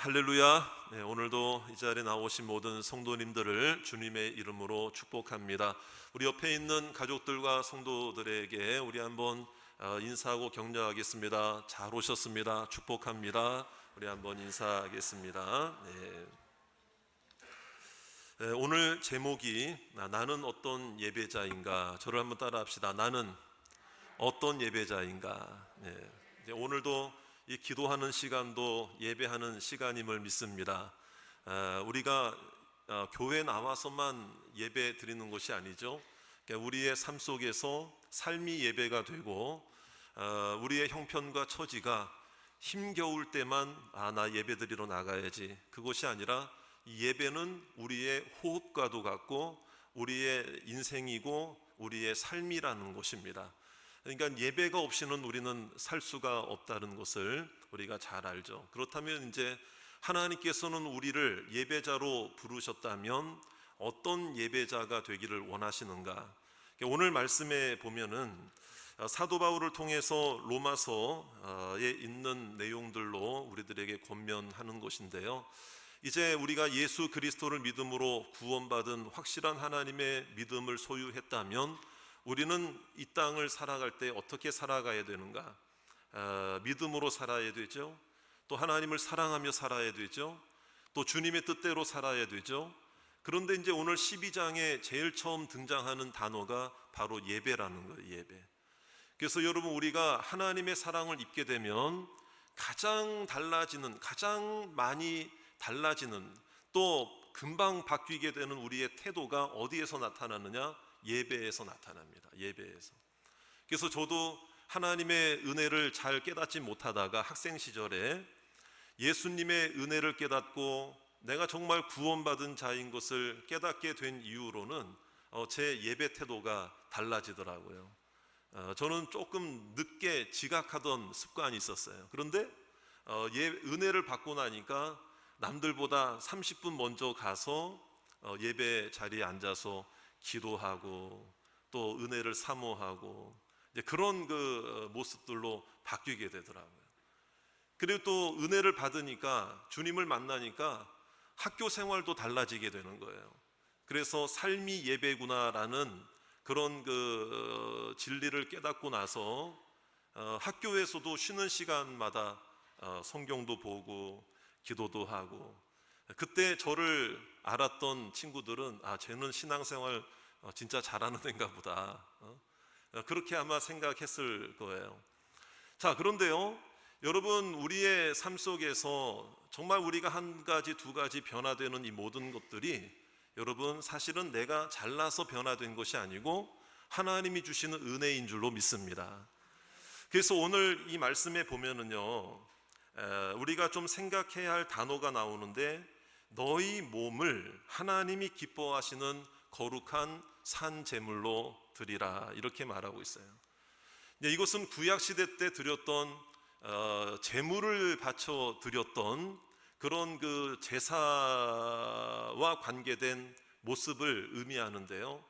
할렐루야. 네, 오늘도 이 자리에 나오신 모든 성도님들을 주님의 이름으로 축복합니다. 우리 옆에 있는 가족들과 성도들에게 우리 한번 인사하고 격려하겠습니다. 잘 오셨습니다. 축복합니다. 우리 한번 인사하겠습니다. 네, 오늘 제목이 나는 어떤 예배자인가. 저를 한번 따라합시다. 나는 어떤 예배자인가. 네, 이제 오늘도 이 기도하는 시간도 예배하는 시간임을 믿습니다. 우리가 교회 나와서만 예배 드리는 것이 아니죠. 그러니까 우리의 삶 속에서 삶이 예배가 되고 우리의 형편과 처지가 힘겨울 때만 나 예배 드리러 나가야지, 그것이 아니라 이 예배는 우리의 호흡과도 같고 우리의 인생이고 우리의 삶이라는 것입니다. 그러니까 예배가 없이는 우리는 살 수가 없다는 것을 우리가 잘 알죠. 그렇다면 이제 하나님께서는 우리를 예배자로 부르셨다면 어떤 예배자가 되기를 원하시는가? 오늘 말씀에 보면은 사도 바울을 통해서 로마서에 있는 내용들로 우리들에게 권면하는 것인데요. 이제 우리가 예수 그리스도를 믿음으로 구원받은 확실한 하나님의 믿음을 소유했다면 우리는 이 땅을 살아갈 때 어떻게 살아가야 되는가? 믿음으로 살아야 되죠. 또 하나님을 사랑하며 살아야 되죠. 또 주님의 뜻대로 살아야 되죠. 그런데 이제 오늘 12장에 제일 처음 등장하는 단어가 바로 예배라는 거예요. 예배. 그래서 여러분, 우리가 하나님의 사랑을 입게 되면 가장 많이 달라지는, 또 금방 바뀌게 되는 우리의 태도가 어디에서 나타나느냐? 예배에서 나타납니다. 예배에서. 그래서 저도 하나님의 은혜를 잘 깨닫지 못하다가 학생 시절에 예수님의 은혜를 깨닫고 내가 정말 구원받은 자인 것을 깨닫게 된 이후로는 제 예배 태도가 달라지더라고요. 저는 조금 늦게 지각하던 습관이 있었어요. 그런데 은혜를 받고 나니까 남들보다 30분 먼저 가서 예배 자리에 앉아서 기도하고 또 은혜를 사모하고 이제 그런 그 모습들로 바뀌게 되더라고요. 그리고 또 은혜를 받으니까, 주님을 만나니까 학교 생활도 달라지게 되는 거예요. 그래서 삶이 예배구나라는 그런 그 진리를 깨닫고 나서 학교에서도 쉬는 시간마다 성경도 보고 기도도 하고, 그때 저를 알았던 친구들은 쟤는 신앙생활 진짜 잘하는 애인가 보다, 그렇게 아마 생각했을 거예요. 자, 그런데요 여러분, 우리의 삶 속에서 정말 우리가 한 가지 두 가지 변화되는 이 모든 것들이 여러분 사실은 내가 잘나서 변화된 것이 아니고 하나님이 주시는 은혜인 줄로 믿습니다. 그래서 오늘 이 말씀에 보면은요, 우리가 좀 생각해야 할 단어가 나오는데, 너희 몸을 하나님이 기뻐하시는 거룩한 산 제물로 드리라, 이렇게 말하고 있어요. 이것은 구약 시대 때 드렸던 제물을 바쳐 드렸던 그런 그 제사와 관계된 모습을 의미하는데요.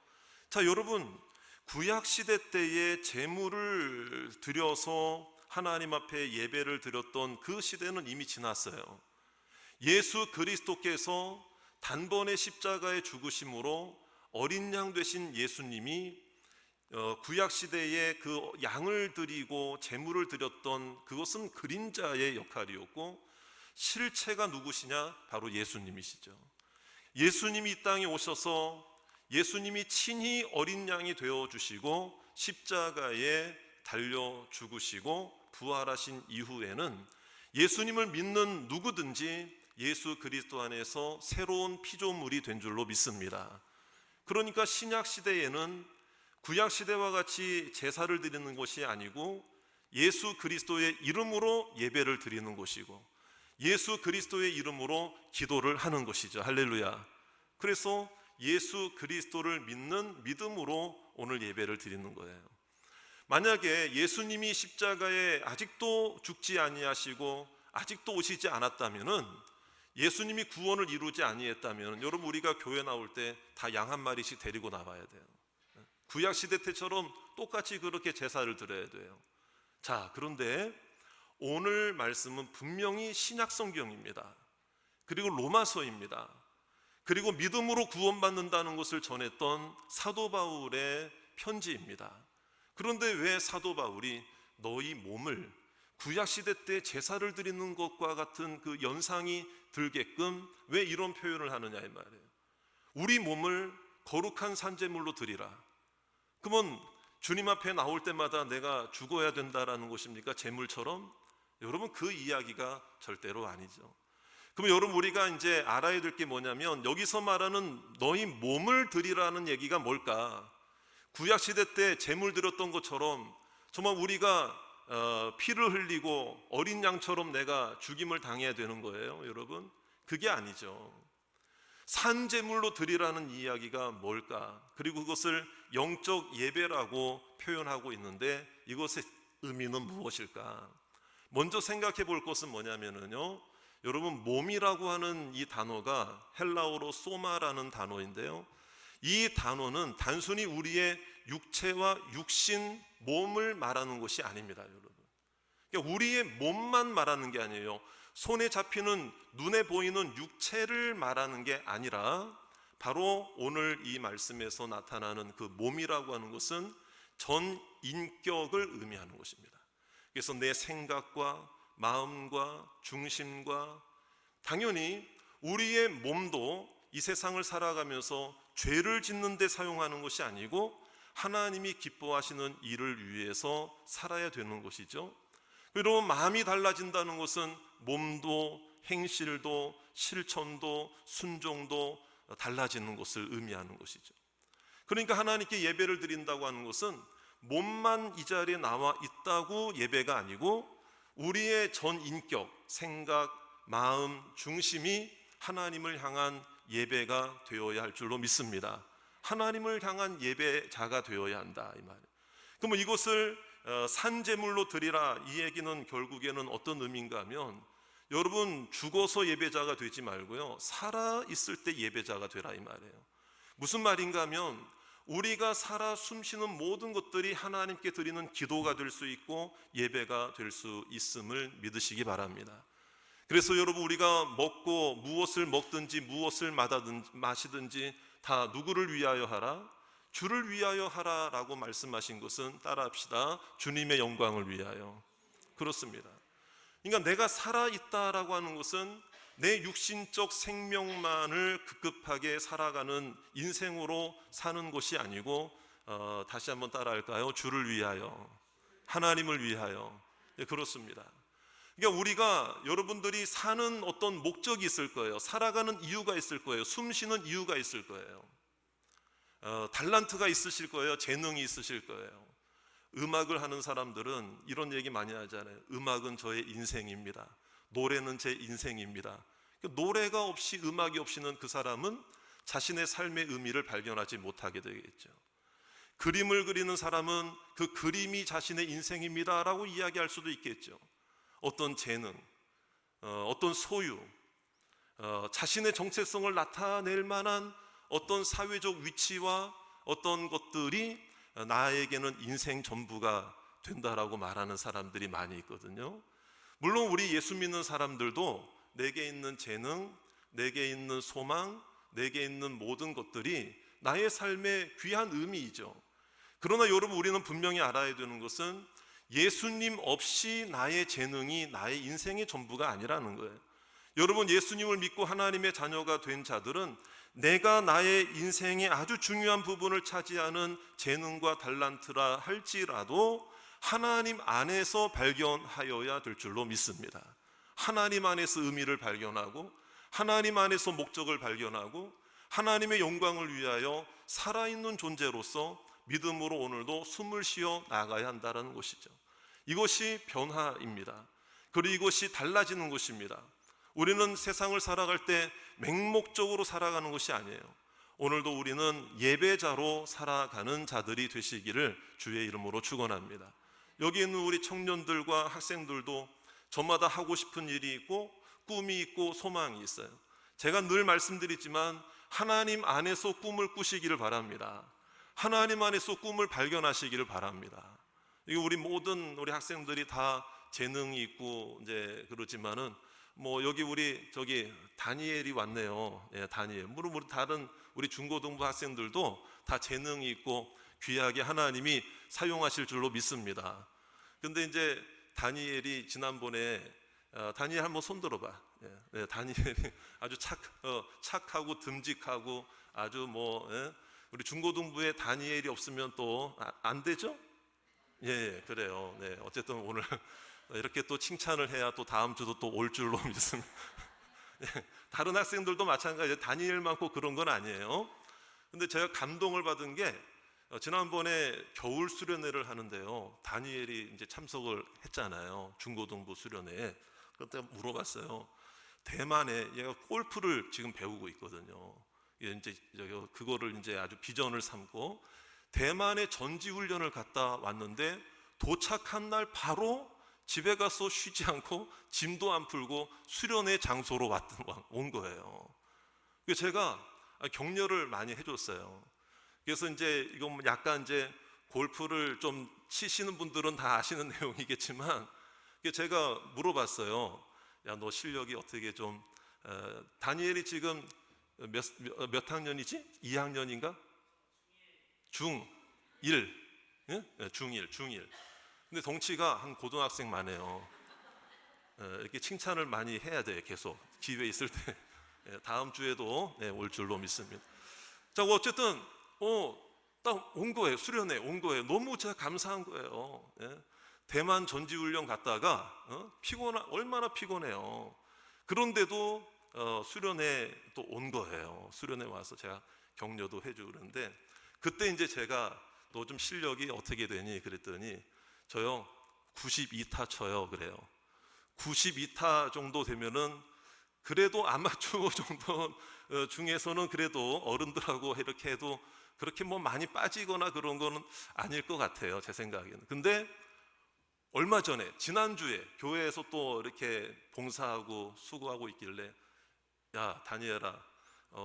자, 여러분, 구약 시대 때에 제물을 드려서 하나님 앞에 예배를 드렸던 그 시대는 이미 지났어요. 예수 그리스도께서 단번에 십자가에 죽으심으로 어린 양 되신 예수님이 구약 시대에 그 양을 드리고 제물을 드렸던 그것은 그림자의 역할이었고, 실체가 누구시냐? 바로 예수님이시죠. 예수님이 이 땅에 오셔서 예수님이 친히 어린 양이 되어 주시고 십자가에 달려 죽으시고 부활하신 이후에는 예수님을 믿는 누구든지 예수 그리스도 안에서 새로운 피조물이 된 줄로 믿습니다. 그러니까 신약 시대에는 구약 시대와 같이 제사를 드리는 것이 아니고 예수 그리스도의 이름으로 예배를 드리는 것이고 예수 그리스도의 이름으로 기도를 하는 것이죠. 할렐루야. 그래서 예수 그리스도를 믿는 믿음으로 오늘 예배를 드리는 거예요. 만약에 예수님이 십자가에 아직도 죽지 아니하시고 아직도 오시지 않았다면은, 예수님이 구원을 이루지 아니했다면, 여러분, 우리가 교회 나올 때 다 양 한 마리씩 데리고 나와야 돼요. 구약 시대 때처럼 똑같이 그렇게 제사를 드려야 돼요. 자, 그런데 오늘 말씀은 분명히 신약 성경입니다. 그리고 로마서입니다. 그리고 믿음으로 구원받는다는 것을 전했던 사도 바울의 편지입니다. 그런데 왜 사도 바울이 너희 몸을 구약시대 때 제사를 드리는 것과 같은 그 연상이 들게끔 왜 이런 표현을 하느냐 이 말이에요. 우리 몸을 거룩한 산제물로 드리라. 그러면 주님 앞에 나올 때마다 내가 죽어야 된다라는 것입니까? 제물처럼? 여러분, 그 이야기가 절대로 아니죠. 그럼 여러분, 우리가 이제 알아야 될 게 뭐냐면, 여기서 말하는 너희 몸을 드리라는 얘기가 뭘까? 구약시대 때 제물 드렸던 것처럼 정말 우리가 피를 흘리고 어린 양처럼 내가 죽임을 당해야 되는 거예요, 여러분? 그게 아니죠. 산제물로 드리라는 이야기가 뭘까? 그리고 그것을 영적 예배라고 표현하고 있는데, 이것의 의미는 무엇일까? 먼저 생각해 볼 것은 뭐냐면요, 여러분, 몸이라고 하는 이 단어가 헬라어로 소마라는 단어인데요, 이 단어는 단순히 우리의 육체와 육신, 몸을 말하는 것이 아닙니다, 여러분. 그러니까 우리의 몸만 말하는 게 아니에요. 손에 잡히는, 눈에 보이는 육체를 말하는 게 아니라 바로 오늘 이 말씀에서 나타나는 그 몸이라고 하는 것은 전 인격을 의미하는 것입니다. 그래서 내 생각과 마음과 중심과, 당연히 우리의 몸도 이 세상을 살아가면서 죄를 짓는 데 사용하는 것이 아니고 하나님이 기뻐하시는 일을 위해서 살아야 되는 것이죠. 그리고 마음이 달라진다는 것은 몸도 행실도 실천도 순종도 달라지는 것을 의미하는 것이죠. 그러니까 하나님께 예배를 드린다고 하는 것은 몸만 이 자리에 나와 있다고 예배가 아니고 우리의 전 인격, 생각, 마음, 중심이 하나님을 향한 예배가 되어야 할 줄로 믿습니다. 하나님을 향한 예배자가 되어야 한다, 이 말이에요. 그럼 이것을 산제물로 드리라, 이 얘기는 결국에는 어떤 의미인가 하면, 여러분, 죽어서 예배자가 되지 말고요, 살아 있을 때 예배자가 되라, 이 말이에요. 무슨 말인가 하면, 우리가 살아 숨쉬는 모든 것들이 하나님께 드리는 기도가 될 수 있고 예배가 될 수 있음을 믿으시기 바랍니다. 그래서 여러분, 우리가 먹고 무엇을 먹든지 무엇을 마시든지 다 누구를 위하여 하라? 주를 위하여 하라라고 말씀하신 것은, 따라합시다, 주님의 영광을 위하여. 그렇습니다. 그러니까 내가 살아있다라고 하는 것은 내 육신적 생명만을 급급하게 살아가는 인생으로 사는 것이 아니고, 다시 한번 따라할까요? 주를 위하여, 하나님을 위하여. 네, 그렇습니다. 그러니까 우리가, 여러분들이 사는 어떤 목적이 있을 거예요. 살아가는 이유가 있을 거예요. 숨 쉬는 이유가 있을 거예요. 달란트가 있으실 거예요. 재능이 있으실 거예요. 음악을 하는 사람들은 이런 얘기 많이 하잖아요. 음악은 저의 인생입니다. 노래는 제 인생입니다. 노래가 없이, 음악이 없이는 그 사람은 자신의 삶의 의미를 발견하지 못하게 되겠죠. 그림을 그리는 사람은 그 그림이 자신의 인생입니다 라고 이야기할 수도 있겠죠. 어떤 재능, 어떤 소유, 자신의 정체성을 나타낼 만한 어떤 사회적 위치와 어떤 것들이 나에게는 인생 전부가 된다라고 말하는 사람들이 많이 있거든요. 물론 우리 예수 믿는 사람들도 내게 있는 재능, 내게 있는 소망, 내게 있는 모든 것들이 나의 삶의 귀한 의미이죠. 그러나 여러분, 우리는 분명히 알아야 되는 것은 예수님 없이 나의 재능이 나의 인생의 전부가 아니라는 거예요. 여러분, 예수님을 믿고 하나님의 자녀가 된 자들은 내가 나의 인생의 아주 중요한 부분을 차지하는 재능과 달란트라 할지라도 하나님 안에서 발견하여야 될 줄로 믿습니다. 하나님 안에서 의미를 발견하고 하나님 안에서 목적을 발견하고 하나님의 영광을 위하여 살아있는 존재로서 믿음으로 오늘도 숨을 쉬어 나가야 한다는 것이죠. 이것이 변화입니다. 그리고 이것이 달라지는 것입니다. 우리는 세상을 살아갈 때 맹목적으로 살아가는 것이 아니에요. 오늘도 우리는 예배자로 살아가는 자들이 되시기를 주의 이름으로 축원합니다. 여기 있는 우리 청년들과 학생들도 저마다 하고 싶은 일이 있고 꿈이 있고 소망이 있어요. 제가 늘 말씀드리지만 하나님 안에서 꿈을 꾸시기를 바랍니다. 하나님 안에서 꿈을 발견하시기를 바랍니다. 이게 우리 모든 우리 학생들이 다 재능이 있고 이제 그러지만은 뭐 여기 우리 저기 다니엘이 왔네요. 예, 다니엘. 물론 우리 다른 우리 중고등부 학생들도 다 재능이 있고 귀하게 하나님이 사용하실 줄로 믿습니다. 근데 이제 다니엘이 지난번에 다니엘 한번 손 들어봐. 예, 다니엘이 아주 착하고 듬직하고 아주 뭐 우리 중고등부에 다니엘이 없으면 또 안 되죠? 예, 그래요. 네, 어쨌든 오늘 이렇게 또 칭찬을 해야 또 다음 주도 또 올 줄로 믿습니다. 다른 학생들도 마찬가지예요. 다니엘 많고 그런 건 아니에요. 근데 제가 감동을 받은 게 지난번에 겨울 수련회를 하는데요. 다니엘이 이제 참석을 했잖아요. 중고등부 수련회에. 그때 물어봤어요. 대만에 얘가 골프를 지금 배우고 있거든요. 이제 그거를 이제 아주 비전을 삼고 대만에 전지 훈련을 갔다 왔는데 도착한 날 바로 집에 가서 쉬지 않고 짐도 안 풀고 수련회 장소로 온 거예요. 제가 격려를 많이 해줬어요. 그래서 이제 이건 약간 이제 골프를 좀 치시는 분들은 다 아시는 내용이겠지만 제가 물어봤어요. 야, 너 실력이 어떻게 좀 다니엘이 지금 몇 학년이지? 2학년인가? 중1. 예? 중1. 근데 덩치가 한 고등학생만 해요. 이렇게 칭찬을 많이 해야 돼. 계속 기회 있을 때. 다음 주에도 올 줄로 믿습니다. 자, 어쨌든 딱 온 거예요. 수련회 온 거예요. 너무 제가 감사한 거예요. 대만 전지훈련 갔다가 얼마나 피곤해요. 그런데도 수련회 또 온 거예요. 수련회 와서 제가 격려도 해주고 그러는데 그때 이제 제가 너 좀 실력이 어떻게 되니 그랬더니 저요 92타 쳐요. 그래요. 92타 정도 되면은 그래도 아마추어 정도 중에서는 그래도 어른들하고 이렇게 해도 그렇게 뭐 많이 빠지거나 그런 거는 아닐 것 같아요. 제 생각에는. 근데 얼마 전에 지난주에 교회에서 또 이렇게 봉사하고 수고하고 있길래 야 다니엘아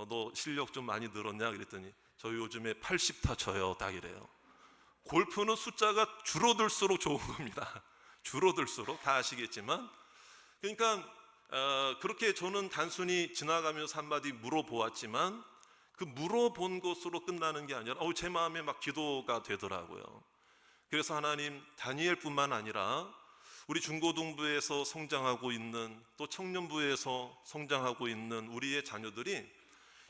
너 실력 좀 많이 늘었냐 그랬더니 저 요즘에 80타 쳐요. 딱 이래요. 골프는 숫자가 줄어들수록 좋은 겁니다. 줄어들수록 다 아시겠지만 그러니까 그렇게 저는 단순히 지나가면서 한마디 물어보았지만 그 물어본 것으로 끝나는 게 아니라 제 마음에 막 기도가 되더라고요. 그래서 하나님 다니엘뿐만 아니라 우리 중고등부에서 성장하고 있는 또 청년부에서 성장하고 있는 우리의 자녀들이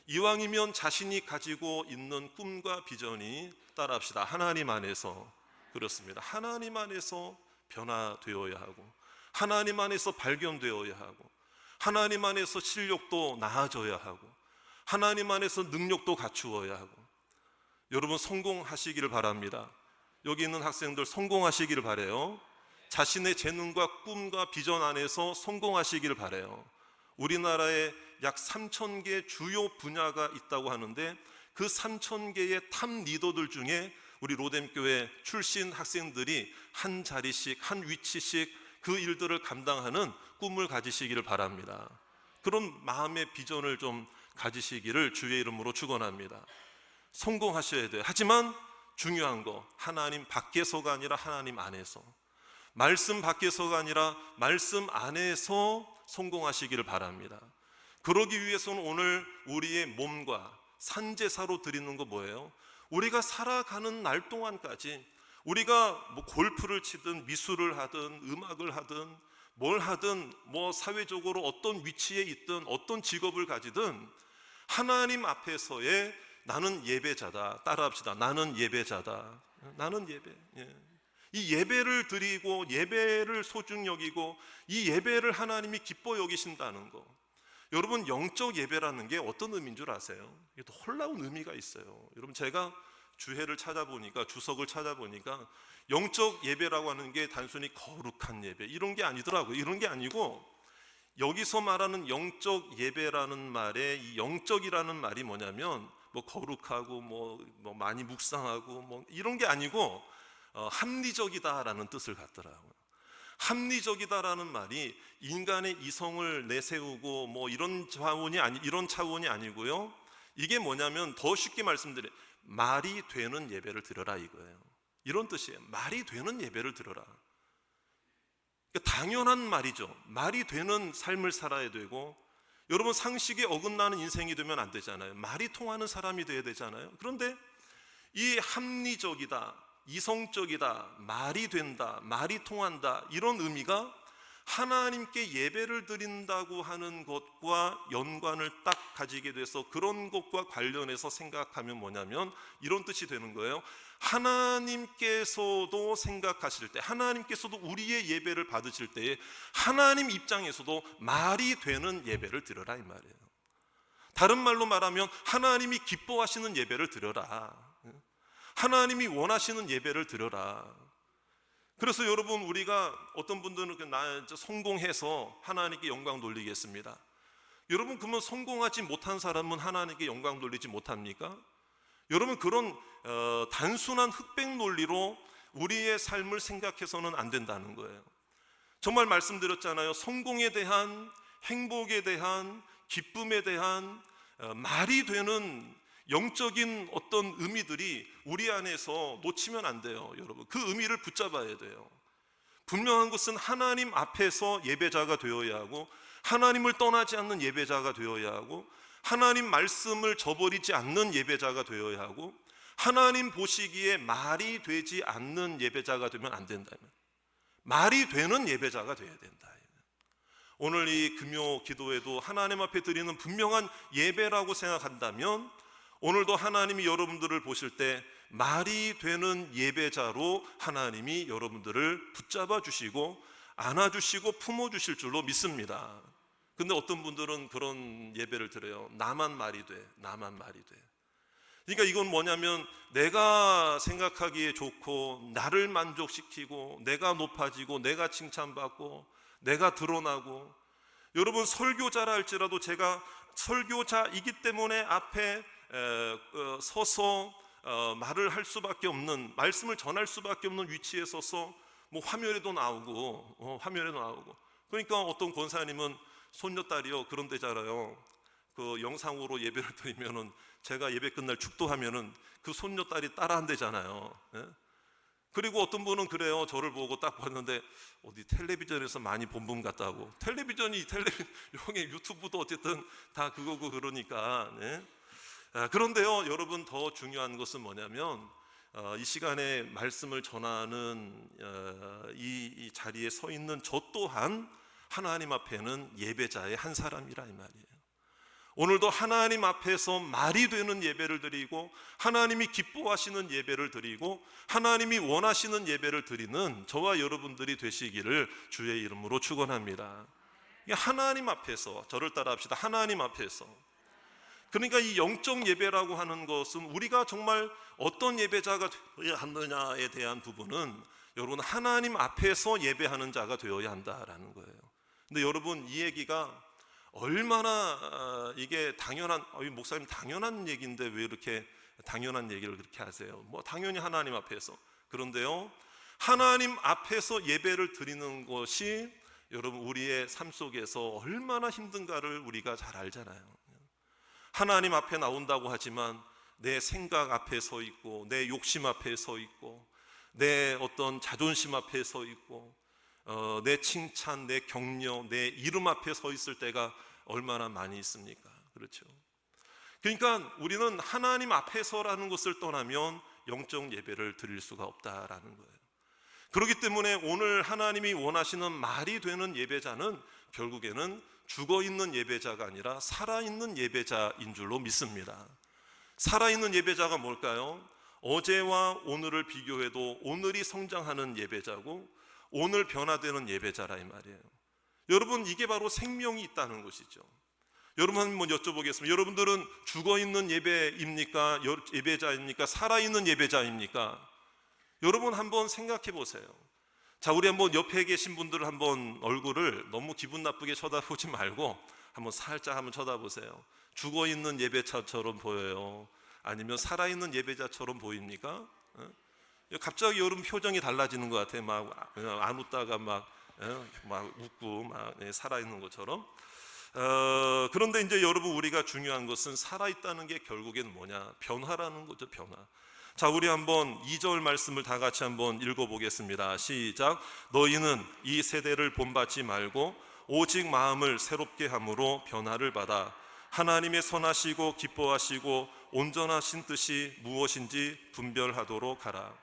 이왕이면 자신이 가지고 있는 꿈과 비전이 따라합시다. 하나님 안에서 그렇습니다. 하나님 안에서 변화되어야 하고 하나님 안에서 발견되어야 하고 하나님 안에서 실력도 나아져야 하고 하나님 안에서 능력도 갖추어야 하고 여러분 성공하시기를 바랍니다. 여기 있는 학생들 성공하시기를 바라요. 자신의 재능과 꿈과 비전 안에서 성공하시기를 바라요. 우리나라에 약 3,000개 주요 분야가 있다고 하는데 그 3,000개의 탑 리더들 중에 우리 로뎀교회 출신 학생들이 한 자리씩 한 위치씩 그 일들을 감당하는 꿈을 가지시기를 바랍니다. 그런 마음의 비전을 좀 가지시기를 주의 이름으로 축원합니다. 성공하셔야 돼요. 하지만 중요한 거 하나님 밖에서가 아니라 하나님 안에서 말씀 밖에서가 아니라 말씀 안에서 성공하시기를 바랍니다. 그러기 위해서는 오늘 우리의 몸과 산제사로 드리는 거 뭐예요? 우리가 살아가는 날 동안까지 우리가 뭐 골프를 치든 미술을 하든 음악을 하든 뭘 하든 뭐 사회적으로 어떤 위치에 있든 어떤 직업을 가지든 하나님 앞에서의 나는 예배자다. 따라합시다. 나는 예배자다. 나는 예배. 이 예배를 드리고 예배를 소중히 여기고 이 예배를 하나님이 기뻐 여기신다는 거. 여러분 영적 예배라는 게 어떤 의미인 줄 아세요? 이게 또 놀라운 의미가 있어요. 여러분 제가 주석을 찾아보니까 영적 예배라고 하는 게 단순히 거룩한 예배 이런 게 아니더라고요. 이런 게 아니고 여기서 말하는 영적 예배라는 말에 이 영적이라는 말이 뭐냐면 뭐 거룩하고 뭐 많이 묵상하고 뭐 이런 게 아니고 합리적이다라는 뜻을 갖더라고요. 합리적이다라는 말이 인간의 이성을 내세우고 뭐 이런 차원이 아니고요. 이게 뭐냐면 더 쉽게 말씀드려 말이 되는 예배를 드려라 이거예요. 이런 뜻이에요. 말이 되는 예배를 드려라. 그러니까 당연한 말이죠. 말이 되는 삶을 살아야 되고, 여러분 상식에 어긋나는 인생이 되면 안 되잖아요. 말이 통하는 사람이 돼야 되잖아요. 그런데 이 합리적이다, 이성적이다, 말이 된다, 말이 통한다, 이런 의미가 하나님께 예배를 드린다고 하는 것과 연관을 딱 가지게 돼서 그런 것과 관련해서 생각하면 뭐냐면 이런 뜻이 되는 거예요. 하나님께서도 생각하실 때, 하나님께서도 우리의 예배를 받으실 때에 하나님 입장에서도 말이 되는 예배를 드려라, 이 말이에요. 다른 말로 말하면 하나님이 기뻐하시는 예배를 드려라, 하나님이 원하시는 예배를 드려라. 그래서 여러분, 우리가 어떤 분들은 나 성공해서 하나님께 영광 돌리겠습니다. 여러분, 그러면 성공하지 못한 사람은 하나님께 영광 돌리지 못합니까? 여러분, 그런 단순한 흑백 논리로 우리의 삶을 생각해서는 안 된다는 거예요. 정말 말씀드렸잖아요. 성공에 대한, 행복에 대한, 기쁨에 대한 말이 되는 영적인 어떤 의미들이 우리 안에서 놓치면 안 돼요. 여러분, 그 의미를 붙잡아야 돼요. 분명한 것은 하나님 앞에서 예배자가 되어야 하고, 하나님을 떠나지 않는 예배자가 되어야 하고, 하나님 말씀을 저버리지 않는 예배자가 되어야 하고, 하나님 보시기에 말이 되지 않는 예배자가 되면 안 된다. 말이 되는 예배자가 되어야 된다. 오늘 이 금요 기도에도 하나님 앞에 드리는 분명한 예배라고 생각한다면, 오늘도 하나님이 여러분들을 보실 때 말이 되는 예배자로 하나님이 여러분들을 붙잡아 주시고 안아주시고 품어주실 줄로 믿습니다. 근데 어떤 분들은 그런 예배를 드려요. 나만 말이 돼, 나만 말이 돼. 그러니까 이건 뭐냐면 내가 생각하기에 좋고, 나를 만족시키고, 내가 높아지고, 내가 칭찬받고, 내가 드러나고. 여러분, 설교자라 할지라도 제가 설교자이기 때문에 앞에 서서 말을 할 수밖에 없는, 말씀을 전할 수밖에 없는 위치에 서서 뭐 화면에도 나오고, 화면에도 나오고. 그러니까 어떤 권사님은 손녀딸이요, 그런 데잖아요. 그 영상으로 예배를 드리면은, 제가 예배 끝날 축도하면은 그 손녀딸이 따라한대잖아요. 예? 그리고 어떤 분은 그래요. 저를 보고 딱 봤는데 어디 텔레비전에서 많이 본 분 같다고. 텔레비전이 형의 유튜브도 어쨌든 다 그거고 그러니까. 예? 그런데요, 여러분, 더 중요한 것은 뭐냐면 이 시간에 말씀을 전하는 이 자리에 서 있는 저 또한 하나님 앞에는 예배자의 한 사람이라, 이 말이에요. 오늘도 하나님 앞에서 말이 되는 예배를 드리고, 하나님이 기뻐하시는 예배를 드리고, 하나님이 원하시는 예배를 드리는 저와 여러분들이 되시기를 주의 이름으로 축원합니다. 하나님 앞에서, 저를 따라 합시다. 하나님 앞에서. 그러니까 이 영적 예배라고 하는 것은 우리가 정말 어떤 예배자가 되어야 하느냐에 대한 부분은 여러분, 하나님 앞에서 예배하는 자가 되어야 한다라는 거예요. 근데 여러분, 이 얘기가 얼마나 이게 당연한, 목사님 당연한 얘기인데 왜 이렇게 당연한 얘기를 그렇게 하세요? 뭐 당연히 하나님 앞에서. 그런데요, 하나님 앞에서 예배를 드리는 것이 여러분 우리의 삶 속에서 얼마나 힘든가를 우리가 잘 알잖아요. 하나님 앞에 나온다고 하지만 내 생각 앞에 서 있고, 내 욕심 앞에 서 있고, 내 어떤 자존심 앞에 서 있고, 내 칭찬, 내 격려, 내 이름 앞에 서 있을 때가 얼마나 많이 있습니까? 그렇죠. 그러니까 우리는 하나님 앞에서라는 것을 떠나면 영적 예배를 드릴 수가 없다라는 거예요. 그렇기 때문에 오늘 하나님이 원하시는 말이 되는 예배자는 결국에는 죽어있는 예배자가 아니라 살아있는 예배자인 줄로 믿습니다. 살아있는 예배자가 뭘까요? 어제와 오늘을 비교해도 오늘이 성장하는 예배자고, 오늘 변화되는 예배자라, 이 말이에요. 여러분, 이게 바로 생명이 있다는 것이죠. 여러분, 한번 여쭤보겠습니다. 여러분들은 죽어있는 예배입니까? 예배자입니까? 살아있는 예배자입니까? 여러분 한번 생각해 보세요. 자, 우리 한번 옆에 계신 분들 한번 얼굴을 너무 기분 나쁘게 쳐다보지 말고 한번 살짝 한번 쳐다보세요. 죽어있는 예배자처럼 보여요? 아니면 살아있는 예배자처럼 보입니까? 갑자기 여러분 표정이 달라지는 것 같아요. 막 안 웃다가 막 웃고 막 살아있는 것처럼. 그런데 이제 여러분, 우리가 중요한 것은 살아있다는 게 결국엔 뭐냐? 변화라는 거죠. 변화. 자, 우리 한번 2절 말씀을 다 같이 한번 읽어보겠습니다. 시작. 너희는 이 세대를 본받지 말고 오직 마음을 새롭게 함으로 변화를 받아 하나님의 선하시고 기뻐하시고 온전하신 뜻이 무엇인지 분별하도록 하라.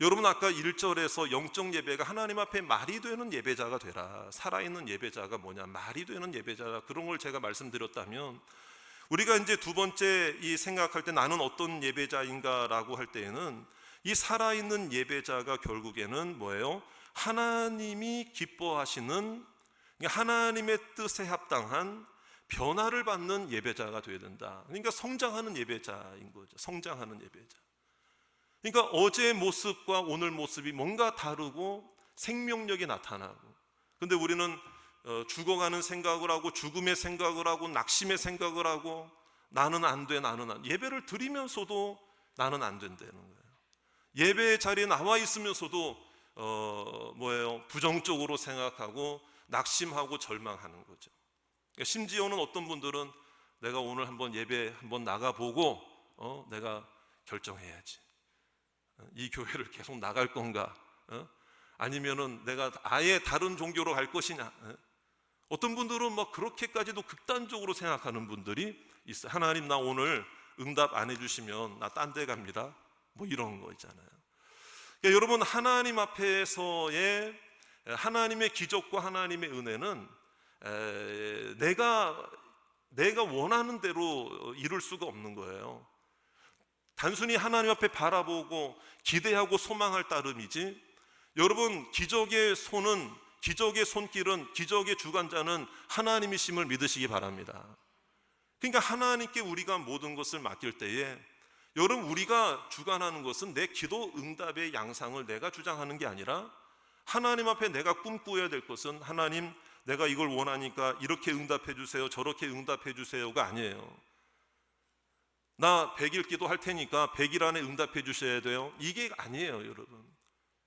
여러분, 아까 1절에서 영적 예배가 하나님 앞에 말이 되는 예배자가 되라, 살아있는 예배자가 뭐냐, 말이 되는 예배자, 그런 걸 제가 말씀드렸다면, 우리가 이제 두 번째 이 생각할 때 나는 어떤 예배자인가라고 할 때에는 이 살아있는 예배자가 결국에는 뭐예요? 하나님이 기뻐하시는, 하나님의 뜻에 합당한 변화를 받는 예배자가 되어야 된다. 그러니까 성장하는 예배자인 거죠. 성장하는 예배자. 그러니까 어제의 모습과 오늘 모습이 뭔가 다르고 생명력이 나타나고, 근데 우리는 죽어가는 생각을 하고 죽음의 생각을 하고 낙심의 생각을 하고 나는 안 돼, 나는 안 돼. 예배를 드리면서도 나는 안 된다는 거예요. 예배의 자리에 나와 있으면서도 부정적으로 생각하고 낙심하고 절망하는 거죠. 그러니까 심지어는 어떤 분들은 내가 오늘 한번 예배 한번 나가보고 내가 결정해야지, 이 교회를 계속 나갈 건가, 아니면은 내가 아예 다른 종교로 갈 것이냐. 어떤 분들은 막 그렇게까지도 극단적으로 생각하는 분들이 있어요. 하나님, 나 오늘 응답 안 해주시면 나 딴 데 갑니다, 뭐 이런 거 있잖아요. 그러니까 여러분, 하나님 앞에서의 하나님의 기적과 하나님의 은혜는 내가 원하는 대로 이룰 수가 없는 거예요. 단순히 하나님 앞에 바라보고 기대하고 소망할 따름이지, 여러분, 기적의 손길은, 기적의 주관자는 하나님이심을 믿으시기 바랍니다. 그러니까 하나님께 우리가 모든 것을 맡길 때에, 여러분, 우리가 주관하는 것은 내 기도 응답의 양상을 내가 주장하는 게 아니라, 하나님 앞에 내가 꿈꾸어야 될 것은, 하나님, 내가 이걸 원하니까 이렇게 응답해 주세요, 저렇게 응답해 주세요가 아니에요. 나 100일 기도할 테니까 100일 안에 응답해 주셔야 돼요, 이게 아니에요. 여러분,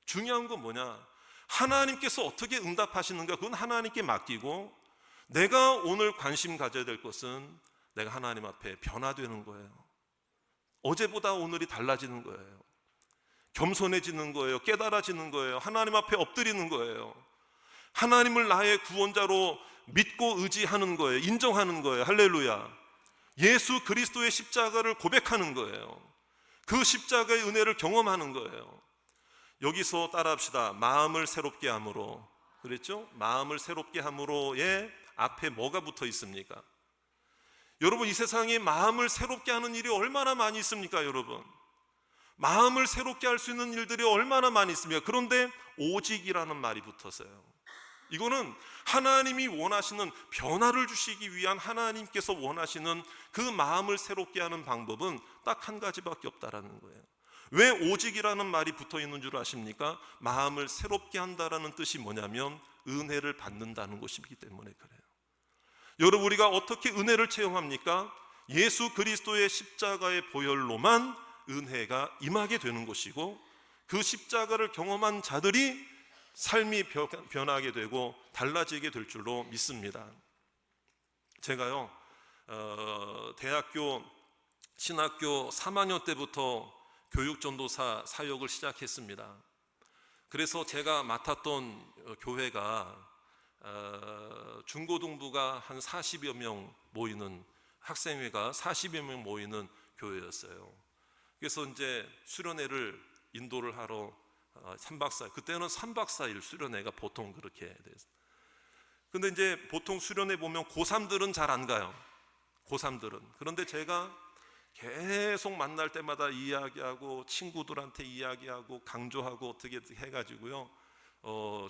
중요한 건 뭐냐, 하나님께서 어떻게 응답하시는가, 그건 하나님께 맡기고, 내가 오늘 관심 가져야 될 것은 내가 하나님 앞에 변화되는 거예요. 어제보다 오늘이 달라지는 거예요. 겸손해지는 거예요. 깨달아지는 거예요. 하나님 앞에 엎드리는 거예요. 하나님을 나의 구원자로 믿고 의지하는 거예요. 인정하는 거예요. 할렐루야. 예수 그리스도의 십자가를 고백하는 거예요. 그 십자가의 은혜를 경험하는 거예요. 여기서 따라합시다. 마음을 새롭게 함으로. 그랬죠? 마음을 새롭게 함으로의 앞에 뭐가 붙어 있습니까? 여러분, 이 세상에 마음을 새롭게 하는 일이 얼마나 많이 있습니까? 여러분, 마음을 새롭게 할 수 있는 일들이 얼마나 많이 있습니까? 그런데 오직이라는 말이 붙었어요. 이거는 하나님이 원하시는, 변화를 주시기 위한 하나님께서 원하시는 그 마음을 새롭게 하는 방법은 딱 한 가지밖에 없다라는 거예요. 왜 오직이라는 말이 붙어 있는 줄 아십니까? 마음을 새롭게 한다라는 뜻이 뭐냐면 은혜를 받는다는 것이기 때문에 그래요. 여러분, 우리가 어떻게 은혜를 체험합니까? 예수 그리스도의 십자가의 보혈로만 은혜가 임하게 되는 것이고, 그 십자가를 경험한 자들이 삶이 변하게 되고 달라지게 될 줄로 믿습니다. 제가요, 대학교 신학교 3학년 때부터 교육전도사 사역을 시작했습니다. 그래서 제가 맡았던 교회가 중고등부가 한 40여 명 모이는, 학생회가 40여 명 모이는 교회였어요. 그래서 이제 수련회를 인도를 하러 3박 4일, 그때는 3박 4일 수련회가 보통 그렇게 됐어요. 근데 이제 보통 수련회 보면 고3들은 잘 안 가요. 고3들은. 그런데 제가 계속 만날 때마다 이야기하고 친구들한테 이야기하고 강조하고 어떻게 해가지고요,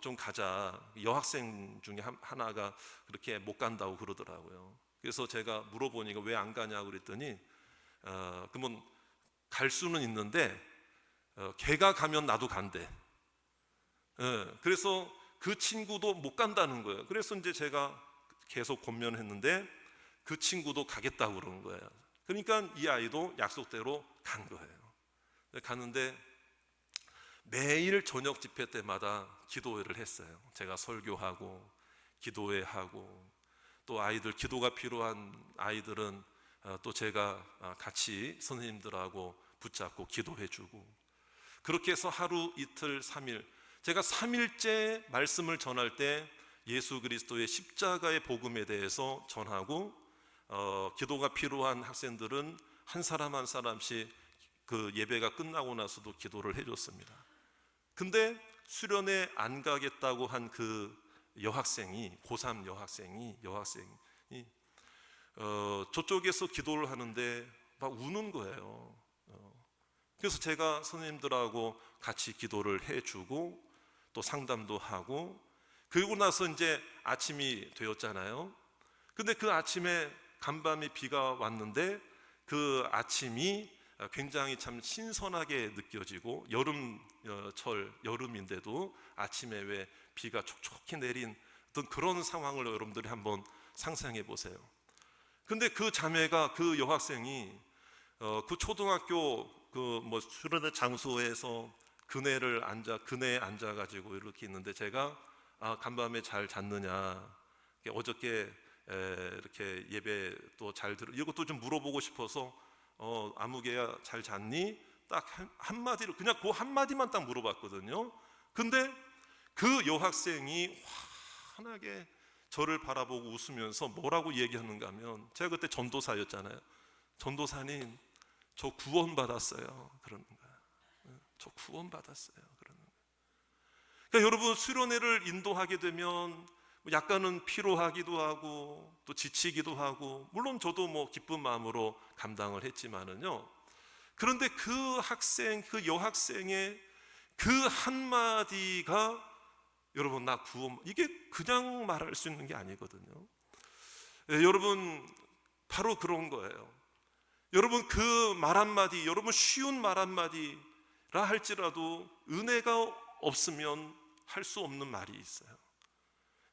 좀 가자. 여학생 중에 하나가 그렇게 못 간다고 그러더라고요. 그래서 제가 물어보니까 왜 안 가냐고 그랬더니 그러면 갈 수는 있는데 걔가 가면 나도 간대. 그래서 그 친구도 못 간다는 거예요. 그래서 이제 제가 계속 권면했는데 그 친구도 가겠다고 그러는 거예요. 그러니까 이 아이도 약속대로 간 거예요. 갔는데 매일 저녁 집회 때마다 기도회를 했어요. 제가 설교하고 기도회하고, 또 아이들 기도가 필요한 아이들은 또 제가 같이 선생님들하고 붙잡고 기도해주고, 그렇게 해서 하루 이틀 3일, 제가 3일째 말씀을 전할 때 예수 그리스도의 십자가의 복음에 대해서 전하고, 기도가 필요한 학생들은 한 사람 한 사람씩 그 예배가 끝나고 나서도 기도를 해줬습니다. 근데 수련회 안 가겠다고 한 그 여학생이, 고3 여학생이 저쪽에서 기도를 하는데 막 우는 거예요. 그래서 제가 선생님들하고 같이 기도를 해주고 또 상담도 하고, 그리고 나서 이제 아침이 되었잖아요. 근데 그 아침에 간밤에 비가 왔는데 그 아침이 굉장히 참 신선하게 느껴지고, 여름인데도 아침에 왜 비가 촉촉히 내린 어떤 그런 상황을 여러분들이 한번 상상해 보세요. 근데 그 자매가, 그 여학생이 그 초등학교 수련회 장소에서 그네에 앉아가지고 이렇게 있는데, 제가 간밤에 잘 잤느냐, 어저께 이렇게 예배 또 잘 이것도 좀 물어보고 싶어서 아무개야 잘 잤니? 딱 한마디로, 그냥 그 한마디만 딱 물어봤거든요. 근데 그 여학생이 환하게 저를 바라보고 웃으면서 뭐라고 얘기하는가 하면, 제가 그때 전도사였잖아요. 전도사님, 저 구원받았어요. 그러는 거야. 저 구원받았어요. 그러는 거야. 그러니까 여러분, 수련회를 인도하게 되면 약간은 피로하기도 하고 또 지치기도 하고, 물론 저도 뭐 기쁜 마음으로 감당을 했지만은요, 그런데 그 학생, 그 여학생의 그 한마디가 여러분, 나 구원, 이게 그냥 말할 수 있는 게 아니거든요. 여러분, 바로 그런 거예요. 여러분, 그 말 한마디, 여러분 쉬운 말 한마디라 할지라도 은혜가 없으면 할 수 없는 말이 있어요.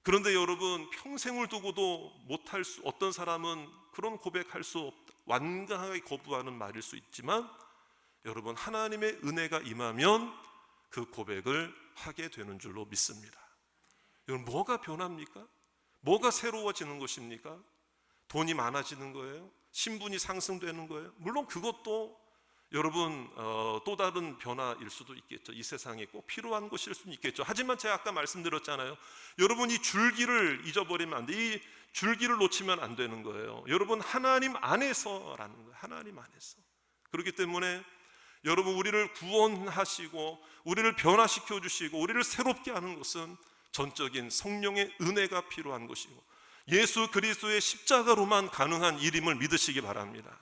그런데 여러분, 평생을 두고도 못할 수, 어떤 사람은 그런 고백할 수 없다, 완강하게 거부하는 말일 수 있지만, 여러분, 하나님의 은혜가 임하면 그 고백을 하게 되는 줄로 믿습니다. 여러분, 뭐가 변합니까? 뭐가 새로워지는 것입니까? 돈이 많아지는 거예요? 신분이 상승되는 거예요? 물론 그것도 여러분 또 다른 변화일 수도 있겠죠. 이 세상에 꼭 필요한 것일 수는 있겠죠. 하지만 제가 아까 말씀드렸잖아요. 여러분, 이 줄기를 잊어버리면 안 돼. 이 줄기를 놓치면 안 되는 거예요. 여러분, 하나님 안에서라는 거예요. 하나님 안에서. 그렇기 때문에 여러분, 우리를 구원하시고 우리를 변화시켜 주시고 우리를 새롭게 하는 것은 전적인 성령의 은혜가 필요한 것이고, 예수 그리스도의 십자가로만 가능한 일임을 믿으시기 바랍니다.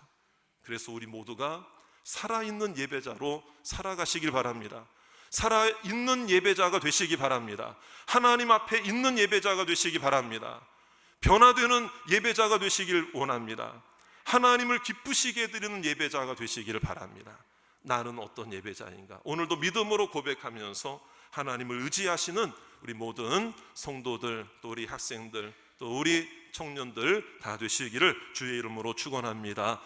그래서 우리 모두가 살아있는 예배자로 살아가시길 바랍니다. 살아있는 예배자가 되시기 바랍니다. 하나님 앞에 있는 예배자가 되시기 바랍니다. 변화되는 예배자가 되시길 원합니다. 하나님을 기쁘시게 해드리는 예배자가 되시기를 바랍니다. 나는 어떤 예배자인가? 오늘도 믿음으로 고백하면서 하나님을 의지하시는 우리 모든 성도들, 또 우리 학생들, 또 우리 청년들 다 되시기를 주의 이름으로 축원합니다.